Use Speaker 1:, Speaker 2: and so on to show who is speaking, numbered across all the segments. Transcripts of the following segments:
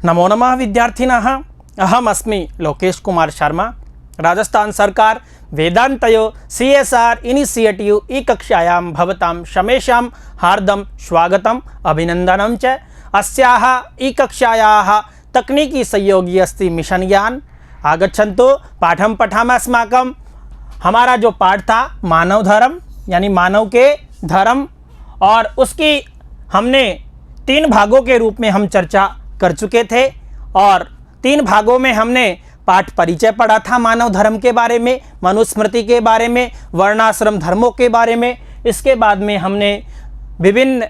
Speaker 1: नमो नमः विद्यार्थिनः। अहम अस्मि लोकेश कुमार शर्मा। राजस्थान सरकार वेदांतयो CSR इनिशिएटिव ई कक्षायां भवतां शमेषां हार्दं स्वागतम् अभिनन्दनं च। अस्याः ई कक्षायाः तकनीकी सहयोगी अस्ति मिशन ज्ञान। आगच्छन्तु पाठं पठामः। अस्माकं हमारा जो पाठ था मानव धर्म यानी मानव के धर्म, और उसकी हमने 3 भागों के रूप में हम चर्चा कर चुके थे। और 3 भागों में हमने पाठ परिचय पढ़ा था मानव धर्म के बारे में, मनुस्मृति के बारे में, वर्णाश्रम धर्मों के बारे में। इसके बाद में हमने विभिन्न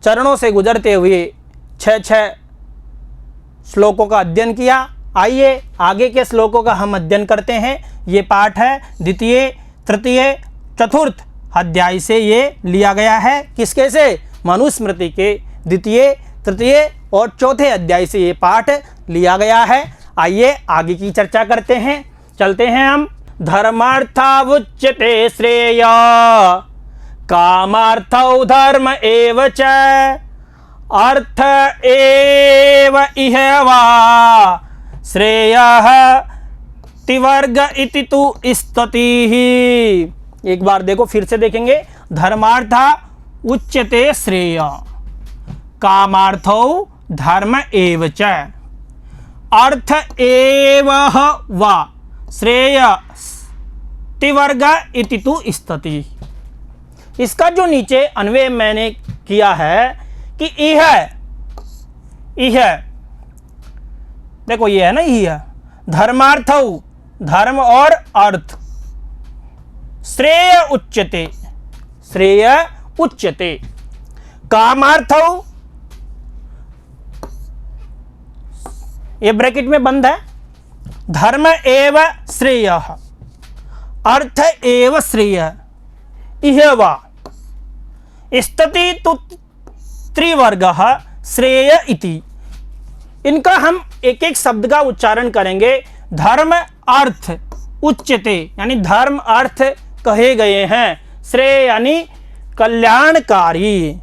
Speaker 1: चरणों से गुजरते हुए 6 श्लोकों का अध्ययन किया। आइए आगे के श्लोकों का हम अध्ययन करते हैं। ये पाठ है द्वितीय, तृतीय, चतुर्थ अध्याय से ये लिया गया है। किसके से? मनुस्मृति के द्वितीय, तृतीय और चौथे अध्याय से ये पाठ लिया गया है। आइए आगे की चर्चा करते हैं। चलते हैं हम। धर्मार्थावुच्यते श्रेय कामार्थौ धर्म एव च अर्थ एव इह वा श्रेयः तिवर्ग इति तु स्तुतिः। एक बार देखो, फिर से देखेंगे। धर्मार्था उच्यते श्रेय कामार्थौ धर्म एव च अर्थ एव वा श्रेय तिवर्ग इति तु स्तुति। इसका जो नीचे अन्वय मैंने किया है कि इह देखो, ये है ना, यह धर्मार्थौ धर्म और अर्थ, श्रेय उच्यते, श्रेय उच्यते, कामार्थौ ये ब्रैकेट में बंद है, धर्म एव श्रेय अर्थ एव श्रेय इह वा स्तुति तु त्रिवर्ग श्रेय इति। इनका हम एक एक शब्द का उच्चारण करेंगे। धर्म अर्थ उच्यते यानी धर्म अर्थ कहे गए हैं, श्रेय यानी कल्याणकारी।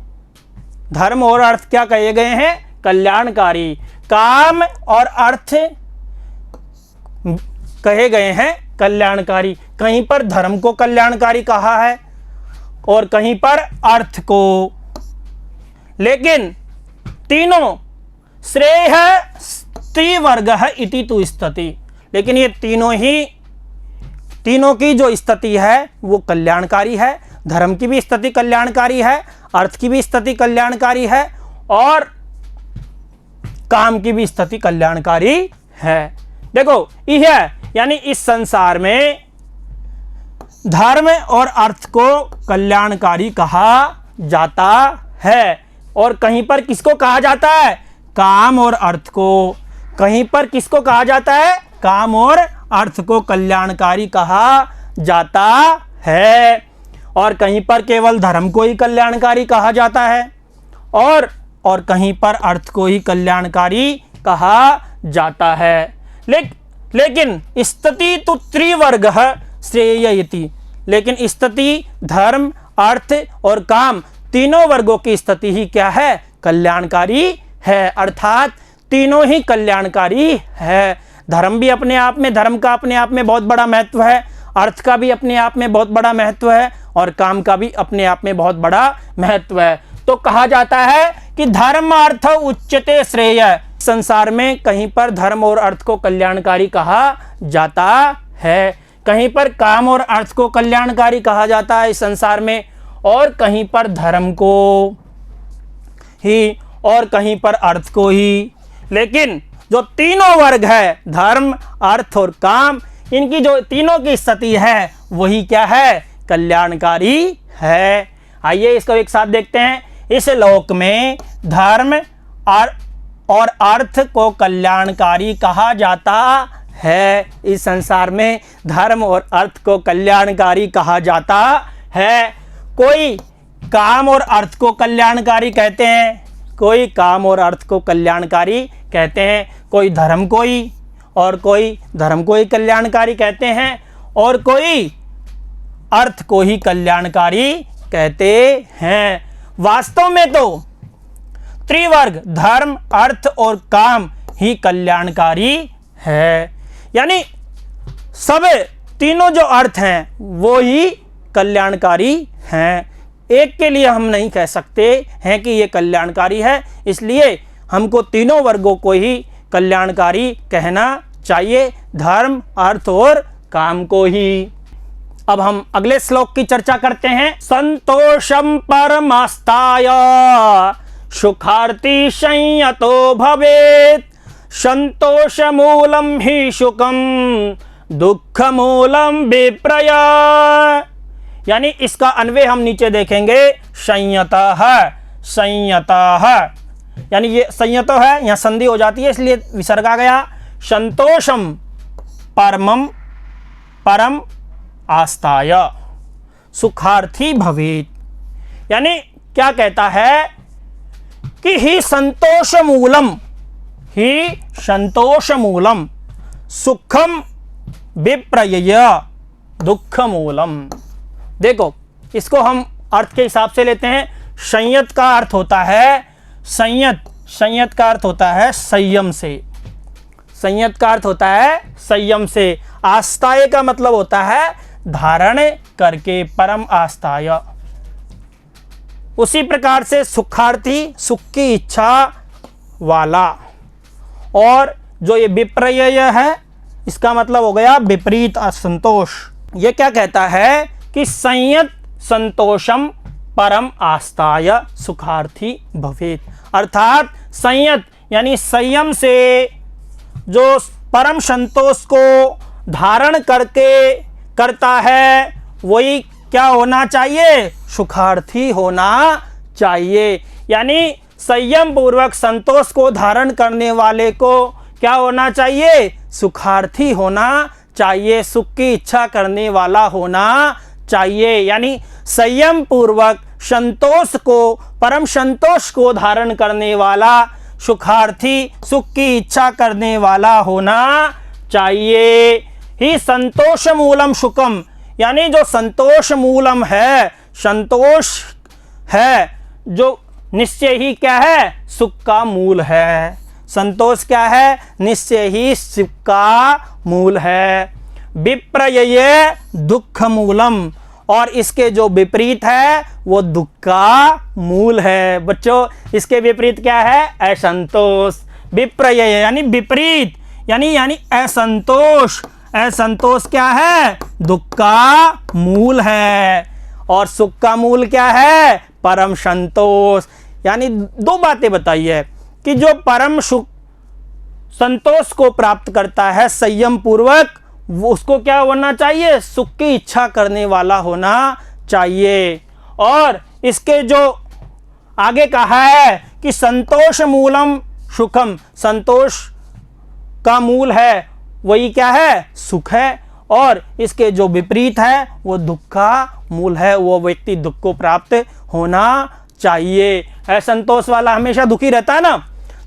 Speaker 1: धर्म और अर्थ क्या कहे गए हैं? कल्याणकारी। काम और अर्थ कहे गए हैं कल्याणकारी। कहीं पर धर्म को कल्याणकारी कहा है और कहीं पर अर्थ को, लेकिन तीनों श्रेय त्रिवर्ग इति तु स्तुति। लेकिन ये तीनों की जो स्थिति है वो कल्याणकारी है। धर्म की भी स्थिति कल्याणकारी है, अर्थ की भी स्थिति कल्याणकारी है और काम की भी स्थिति कल्याणकारी है। देखो, यह यानी इस संसार में धर्म और अर्थ को कल्याणकारी कहा जाता है। और कहीं पर किसको कहा जाता है? काम और अर्थ को। कहीं पर किसको कहा जाता है? काम और अर्थ को कल्याणकारी कहा जाता है। और कहीं पर केवल धर्म को ही कल्याणकारी कहा जाता है और कहीं पर अर्थ को ही कल्याणकारी कहा जाता है। लेकिन स्थिति तो त्रिवर्ग श्रेय इति। लेकिन स्थिति धर्म, अर्थ और काम तीनों वर्गों की स्थिति ही क्या है? कल्याणकारी है। अर्थात तीनों ही कल्याणकारी है। धर्म भी अपने आप में, धर्म का अपने आप में बहुत बड़ा महत्व है, अर्थ का भी अपने आप में बहुत बड़ा महत्व है और काम का भी अपने आप में बहुत बड़ा महत्व है। तो कहा जाता है कि धर्म अर्थ उच्यते श्रेय। संसार में कहीं पर धर्म और अर्थ को कल्याणकारी कहा जाता है, कहीं पर काम और अर्थ को कल्याणकारी कहा जाता है इस संसार में, और कहीं पर धर्म को ही और कहीं पर अर्थ को ही। लेकिन जो तीनों वर्ग है, धर्म, अर्थ और काम, इनकी जो तीनों की स्थिति है वही क्या है? कल्याणकारी है। आइए इसको एक साथ देखते हैं। इस लोक में धर्म और अर्थ को कल्याणकारी कहा जाता है। इस संसार में धर्म और अर्थ को कल्याणकारी कहा जाता है। कोई काम और अर्थ को कल्याणकारी कहते हैं, कोई काम और अर्थ को कल्याणकारी कहते हैं, कोई धर्म को ही और कोई धर्म को ही कल्याणकारी कहते हैं, और कोई अर्थ को ही कल्याणकारी कहते हैं। वास्तव में तो त्रिवर्ग धर्म, अर्थ और काम ही कल्याणकारी है। यानी सब तीनों जो अर्थ हैं वो ही कल्याणकारी हैं। एक के लिए हम नहीं कह सकते हैं कि ये कल्याणकारी है, इसलिए हमको तीनों वर्गों को ही कल्याणकारी कहना चाहिए, धर्म, अर्थ और काम को ही। अब हम अगले श्लोक की चर्चा करते हैं। संतोषम परमास्ताय सुखार्थी संयतो भवेत्, संतोष मूलम ही सुखम दुख मूलम विप्रय। यानी इसका अन्वय हम नीचे देखेंगे, संयतः, संयतः, यानी ये संयत है, यहां संधि हो जाती है इसलिए विसर्ग आ गया। संतोषम परमम परम आस्ताय सुखार्थी भवेत्। यानी क्या कहता है कि ही संतोष मूलम, ही संतोष मूलम, सुखम विप्रयय दुख मूलम। देखो इसको हम अर्थ के हिसाब से लेते हैं। संयत का अर्थ होता है संयत, संयत का अर्थ होता है संयम से, संयत का अर्थ होता है संयम से। आस्ताय का मतलब होता है धारण करके, परम आस्ताय। उसी प्रकार से सुखार्थी, सुख की इच्छा वाला। और जो ये विप्रयय है इसका मतलब हो गया विपरीत असंतोष। ये क्या कहता है कि संयत संतोषम परम आस्ताय सुखार्थी भवेत्, अर्थात संयत यानी संयम से जो परम संतोष को धारण करके करता है वही क्या होना चाहिए, सुखार्थी होना चाहिए। यानी संयम पूर्वक संतोष को धारण करने वाले को क्या होना चाहिए, सुखार्थी होना चाहिए, सुख की इच्छा करने वाला होना चाहिए। यानी संयम पूर्वक संतोष को, परम संतोष को धारण करने वाला, सुखार्थी, सुख की इच्छा करने वाला होना चाहिए। ही संतोष मूलम सुखम, यानी जो संतोष मूलम है, संतोष है जो निश्चय ही क्या है, सुख का मूल है। संतोष क्या है, निश्चय ही सुख का मूल है। विप्रयय दुख मूलम, और इसके जो विपरीत है वो दुख का मूल है। बच्चों इसके विपरीत क्या है, असंतोष। विप्रयय यानी विपरीत, यानी असंतोष। असंतोष क्या है, दुख का मूल है। और सुख का मूल क्या है, परम संतोष। यानी दो बातें बताई है कि जो परम सुख संतोष को प्राप्त करता है संयम पूर्वक, वो उसको क्या होना चाहिए, सुख की इच्छा करने वाला होना चाहिए। और इसके जो आगे कहा है कि संतोष मूलम सुखम, संतोष का मूल है वही क्या है, सुख है। और इसके जो विपरीत है वो दुख का मूल है, वो व्यक्ति दुख को प्राप्त होना चाहिए। असंतोष वाला हमेशा दुखी रहता है ना,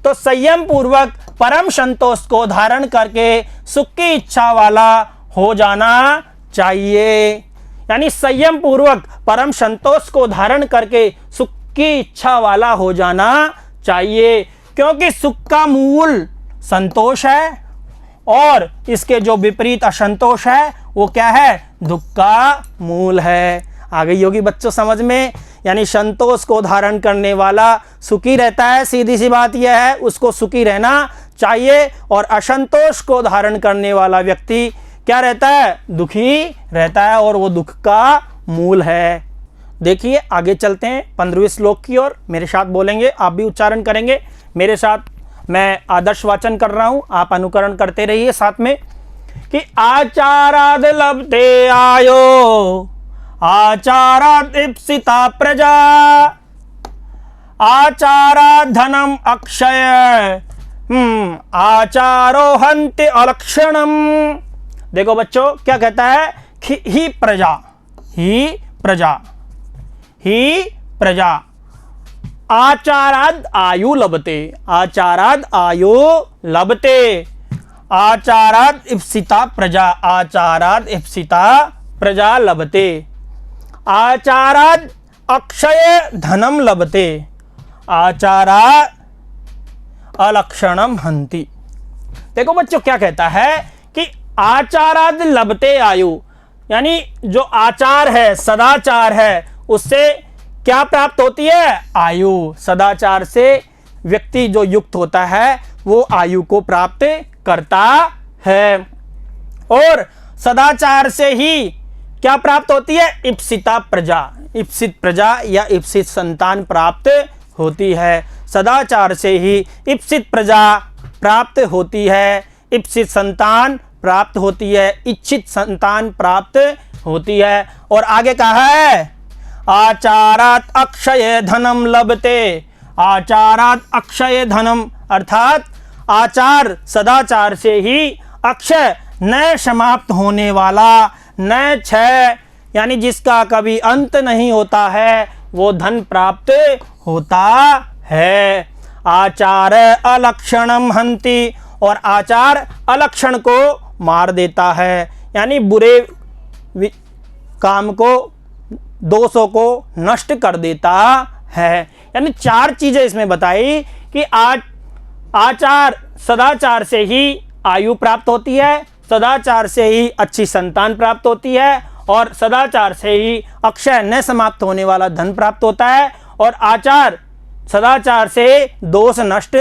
Speaker 1: तो संयम पूर्वक परम संतोष को धारण करके सुख की इच्छा वाला हो जाना चाहिए। यानी संयम पूर्वक परम संतोष को धारण करके सुख की इच्छा वाला हो जाना चाहिए, क्योंकि सुख का मूल संतोष है और इसके जो विपरीत असंतोष है वो क्या है, दुख का मूल है। आ गई होगी बच्चों समझ में। यानी संतोष को धारण करने वाला सुखी रहता है, सीधी सी बात यह है, उसको सुखी रहना चाहिए। और असंतोष को धारण करने वाला व्यक्ति क्या रहता है, दुखी रहता है, और वो दुख का मूल है। देखिए आगे चलते हैं 15वें श्लोक की ओर। मेरे साथ बोलेंगे, आप भी उच्चारण करेंगे मेरे साथ। मैं आदर्श वाचन कर रहा हूं, आप अनुकरण करते रहिए साथ में। कि आचाराद लभते आयो, आचाराद इप्सिता प्रजा, आचाराद धनम अक्षय, आचारो हन्ति अलक्षणम। देखो बच्चों क्या कहता है, ही प्रजा, ही प्रजा, ही प्रजा, आचाराद आयु लभते, आचाराद आयु लभते, आचाराद इप्सिता प्रजा, आचाराद इप्सिता प्रजा लभते, आचाराद अक्षय धनम लभते, आचाराद अलक्षणम हंति। देखो बच्चों क्या कहता है कि आचाराद लभते आयु, यानी जो आचार है, सदाचार है, उससे क्या प्राप्त होती है? आयु। सदाचार से व्यक्ति जो युक्त होता है वो आयु को प्राप्त करता है। और सदाचार से ही क्या प्राप्त होती है? इप्सिता प्रजा, इप्सित प्रजा या इप्सित संतान प्राप्त होती है। सदाचार से ही इप्सित प्रजा प्राप्त होती है, इप्सित संतान प्राप्त होती है, इच्छित संतान प्राप्त होती है। और आगे कहा है आचारात अक्षय धनम लभते। आचारात अक्षय धनम अर्थात आचार सदाचार से ही अक्षय न समाप्त होने वाला, न क्षय यानी जिसका कभी अंत नहीं होता है, वो धन प्राप्त होता है। आचार अलक्षणम हंति, और आचार अलक्षण को मार देता है, यानी बुरे काम को, दोषों को नष्ट कर देता है। यानी चार चीजें इसमें बताई कि आचार सदाचार से ही आयु प्राप्त होती है, सदाचार से ही अच्छी संतान प्राप्त होती है, और सदाचार से ही अक्षय न समाप्त होने वाला धन प्राप्त होता है, और आचार सदाचार से दोष नष्ट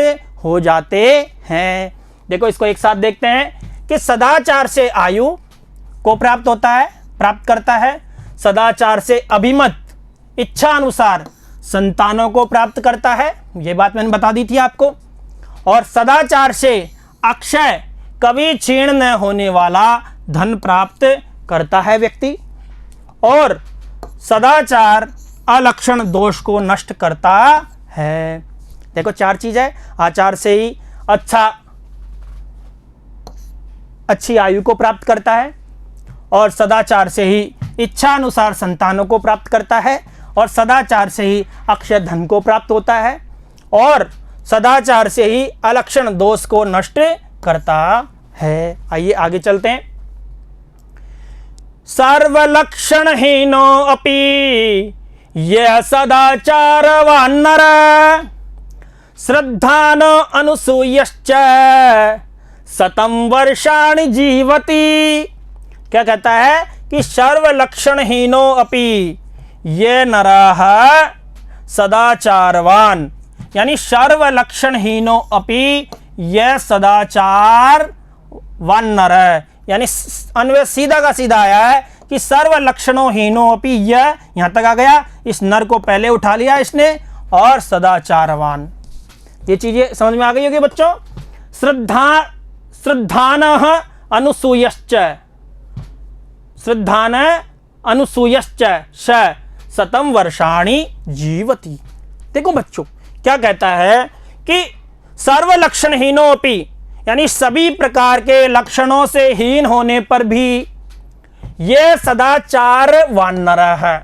Speaker 1: हो जाते हैं। देखो इसको एक साथ देखते हैं कि सदाचार से आयु को प्राप्त होता है, प्राप्त करता है। सदाचार से अभिमत इच्छा अनुसार संतानों को प्राप्त करता है, ये बात मैंने बता दी थी आपको। और सदाचार से अक्षय कभी क्षीण न होने वाला धन प्राप्त करता है व्यक्ति। और सदाचार अलक्षण दोष को नष्ट करता है। देखो चार चीज है, आचार से ही अच्छी आयु को प्राप्त करता है, और सदाचार से ही इच्छा अनुसार संतानों को प्राप्त करता है, और सदाचार से ही अक्षय धन को प्राप्त होता है, और सदाचार से ही अलक्षण दोष को नष्ट करता है। आइए आगे चलते हैं। सर्वलक्षणहीनो अपि यह सदाचारवान् नर श्रद्धान अनुसूयश्च शतं वर्षाणि जीवति। क्या कहता है कि सर्वलक्षणहीनो अपि ये नरः सदाचारवान, यानी सर्वलक्षणहीनो अपि यह सदाचारवान नर, यानी अन्वय सीधा का सीधा आया है कि सर्वलक्षणों हीनो अपि यह, यहां तक आ गया, इस नर को पहले उठा लिया इसने, और सदाचारवान। ये चीजें समझ में आ गई होगी बच्चों। श्रद्धान अनुसूयश्च, श्रद्धान अनुसूयश्च शतं वर्षाणि जीवति। देखो बच्चों क्या कहता है कि सर्वलक्षणहीनोपि, यानी सभी प्रकार के लक्षणों से हीन होने पर भी यह सदाचारवान नर है।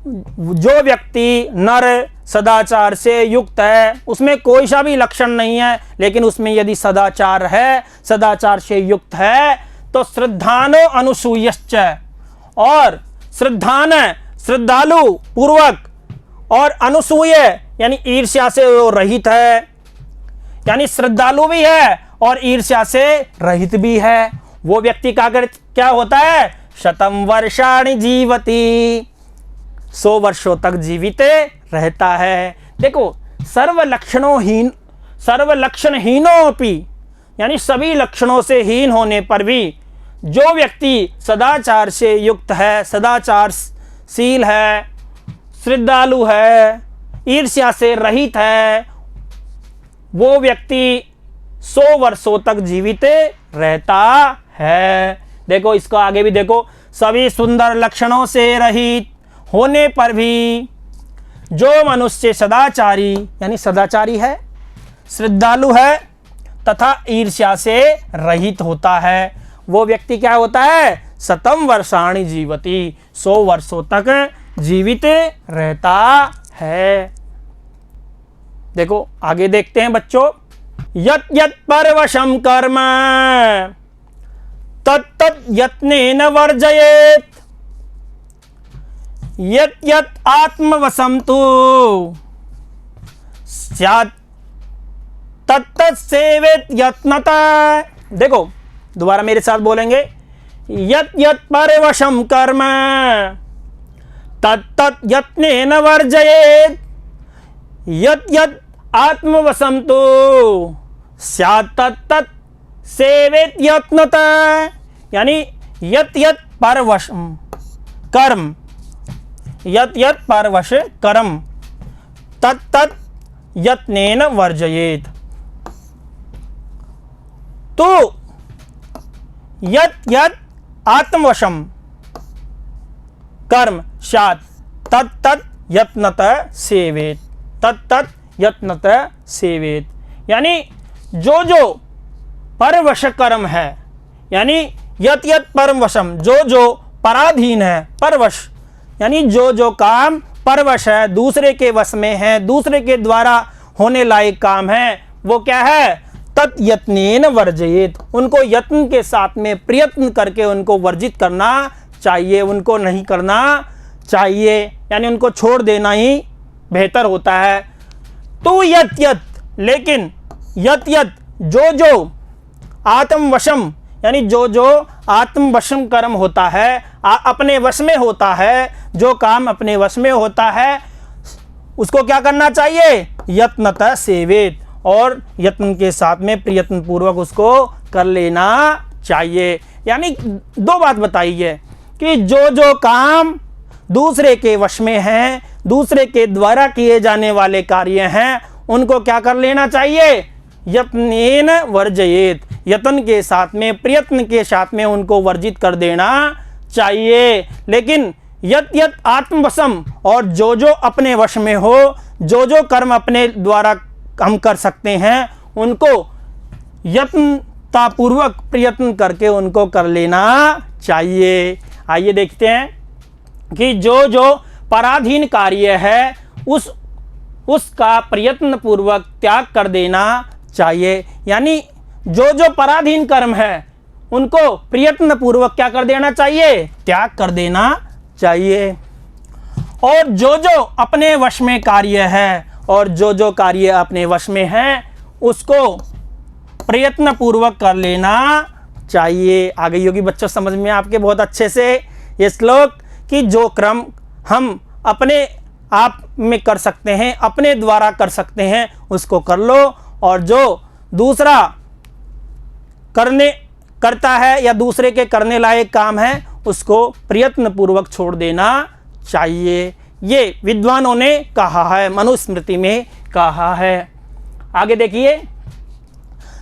Speaker 1: जो व्यक्ति नर सदाचार से युक्त है, उसमें कोई सा भी लक्षण नहीं है, लेकिन उसमें यदि सदाचार है, सदाचार से युक्त है, तो श्रद्धानो अनुसूयश्च, और श्रद्धान श्रद्धालु पूर्वक, और अनुसूय यानी ईर्ष्या से वो रहित है, यानी श्रद्धालु भी है और ईर्ष्या से रहित भी है। वो व्यक्ति का अगर क्या होता है, शतं वर्षाणि जीवति, 100 वर्षों तक जीवित रहता है। देखो सर्वलक्षणहीनोपि, यानी सभी लक्षणों से हीन होने पर भी जो व्यक्ति सदाचार से युक्त है, सदाचारशील है, श्रद्धालु है, ईर्ष्या से रहित है, वो व्यक्ति 100 वर्षों तक जीवित रहता है। देखो इसको आगे भी देखो, सभी सुंदर लक्षणों से रहित होने पर भी जो मनुष्य सदाचारी, यानी सदाचारी है, श्रद्धालु है तथा ईर्ष्या से रहित होता है, वो व्यक्ति क्या होता है, शतं वर्षाणि जीवति, 100 वर्षों तक जीवित रहता है। देखो आगे देखते हैं बच्चों। यत् यत् परवशं कर्म तत् तत् यत्नेन वर्जयेत्, यत् यत् आत्मवशं तु स्यात् तत्तत् सेवेत यत्नतः। देखो दोबारा मेरे साथ बोलेंगे, यत् यत् परवशम कर्म तत्तत् यत्नेन वर्जयेत्, यत् यत् आत्मवशम तो स्यात् तत्तत् सेवेत यत्नतः। यानी यत् यत् परवशम कर्म, यत् यत् परवश कर्म तत्तत् यत्नेन वर्जयेत्। तो यत् यत् आत्मवशम कर्म स्यात् तत्तत् यत्नतः सेवेत, तत्तत् यत्नतः सेवेत। यानी जो जो परवश कर्म है, यानी यत् यत् परवशम, जो जो पराधीन है, परवश यानी जो जो काम परवश है, दूसरे के वश में है, दूसरे के द्वारा होने लायक काम है, वो क्या है? तत् यत्नेन वर्जयेत। उनको यत्न के साथ में प्रयत्न करके उनको वर्जित करना चाहिए, उनको नहीं करना चाहिए, यानी उनको छोड़ देना ही बेहतर होता है। तो यत् यत्, लेकिन यत् यत् जो जो आत्मवशम, यानी जो जो आत्मवशम कर्म होता है, अपने वश में होता है, जो काम अपने वश में होता है, उसको क्या करना चाहिए? यत्नतः सेवेत, और यत्न के साथ में प्रयत्न पूर्वक उसको कर लेना चाहिए। यानी दो बात बताई है कि जो जो काम दूसरे के वश में हैं, दूसरे के द्वारा किए जाने वाले कार्य हैं, उनको क्या कर लेना चाहिए? यत्नेन वर्जयेत, यत्न के साथ में, प्रयत्न के साथ में उनको वर्जित कर देना चाहिए। लेकिन यत् यत् आत्मवशम, और जो जो अपने वश में हो, जो जो कर्म अपने द्वारा हम कर सकते हैं, उनको यत्नतापूर्वक प्रयत्न करके उनको कर लेना चाहिए। आइए देखते हैं कि जो जो पराधीन कार्य है उसका प्रयत्न पूर्वक त्याग कर देना चाहिए। यानी जो जो पराधीन कर्म है उनको प्रयत्न पूर्वक क्या कर देना चाहिए? त्याग कर देना चाहिए। और जो जो अपने वश में कार्य है, और जो जो कार्य अपने वश में है, उसको प्रयत्न पूर्वक कर लेना चाहिए। आ गई होगी बच्चों समझ में आपके बहुत अच्छे से ये श्लोक, कि जो क्रम हम अपने आप में कर सकते हैं, अपने द्वारा कर सकते हैं, उसको कर लो, और जो दूसरा करता है या दूसरे के करने लायक काम है, उसको प्रयत्न पूर्वक छोड़ देना चाहिए। ये विद्वानों ने कहा है, मनुस्मृति में कहा है। आगे देखिए,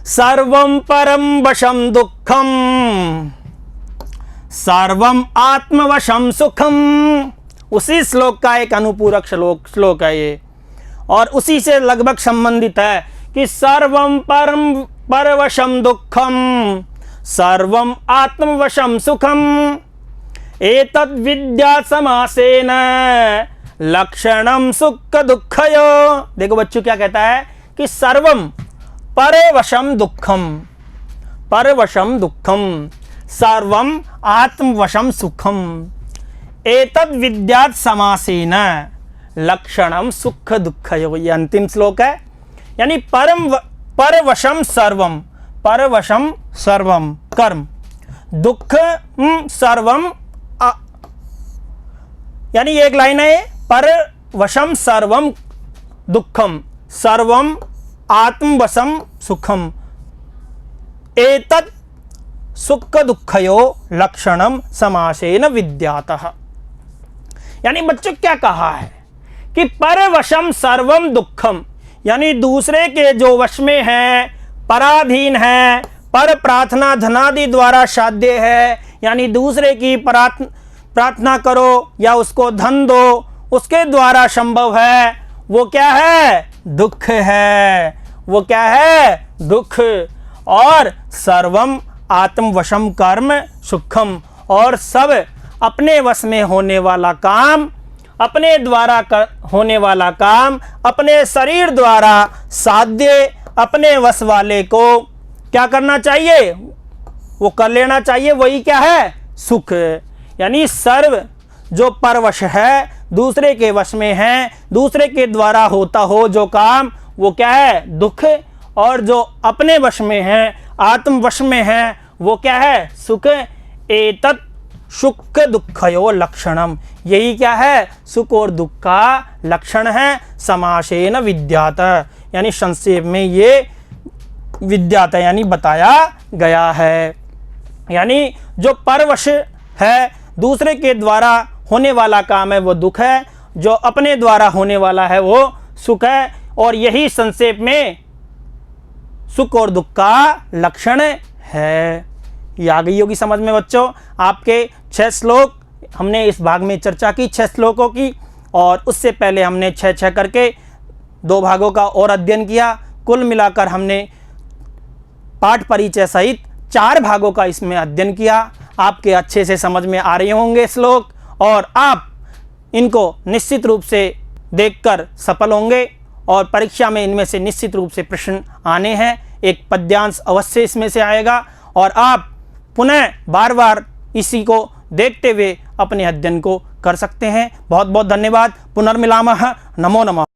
Speaker 1: सर्वं परम वशम दुखम सर्वम आत्मवशम सुखम। उसी श्लोक का एक अनुपूरक श्लोक है ये, और उसी से लगभग संबंधित है कि सर्वम परवशम दुखम सर्वम आत्मवशम सुखम एतद् विद्या समासेन लक्षणम सुख दुःखयो। देखो बच्चों क्या कहता है कि सर्वम परवशम दुःखम, परवशम दुःखम सर्वम आत्मवशम सुखम एतद् विद्या समासेन लक्षणम सुख दुःखयो। ये अंतिम श्लोक है। यानी परवशम सर्वम, परवशम सर्वम कर्म, दुख सर्वम, यानी एक लाइन है, परवशम सर्वम दुखम सर्वम आत्मवशम सुखम एतत् सुख दुःखयो लक्षणम समासेन विद्यातः। यानी बच्चों क्या कहा है कि परवशम सर्वम दुखम, यानी दूसरे के जो वश में है, पराधीन है, पर प्रार्थना धनादि द्वारा साध्य है, यानी दूसरे की प्रार्थना करो या उसको धन दो, उसके द्वारा संभव है, वो क्या है? दुख है। वो क्या है? दुख। और सर्वम आत्मवशम कर्म सुखम, और सब अपने वश में होने वाला काम, अपने द्वारा होने वाला काम, अपने शरीर द्वारा साध्य, अपने वश वाले को क्या करना चाहिए? वो कर लेना चाहिए। वही क्या है? सुख। यानी सर्व जो परवश है, दूसरे के वश में है, दूसरे के द्वारा होता हो जो काम, वो क्या है? दुख। और जो अपने वश में है, आत्म वश में है, वो क्या है? सुख। एतत् सुख दुःखयो लक्षणम, यही क्या है? सुख और दुख का लक्षण है। समासेन विद्यात, यानी संक्षेप में ये विद्यात यानी बताया गया है। यानी जो परवश है, दूसरे के द्वारा होने वाला काम है, वो दुख है। जो अपने द्वारा होने वाला है वो सुख है। और यही संक्षेप में सुख और दुख का लक्षण है। ये आ गई होगी समझ में बच्चों। आपके 6 श्लोक हमने इस भाग में चर्चा की, 6 श्लोकों की, और उससे पहले हमने 6 करके 2 भागों का और अध्ययन किया। कुल मिलाकर हमने पाठ परिचय सहित 4 भागों का इसमें अध्ययन किया। आपके अच्छे से समझ में आ रहे होंगे श्लोक, और आप इनको निश्चित रूप से देखकर सफल होंगे, और परीक्षा में इनमें से निश्चित रूप से प्रश्न आने हैं। एक पद्यांश अवश्य इसमें से आएगा, और आप पुनः बार बार इसी को देखते हुए अपने अध्ययन को कर सकते हैं। बहुत बहुत धन्यवाद। पुनर्मिलामः। नमो नमः।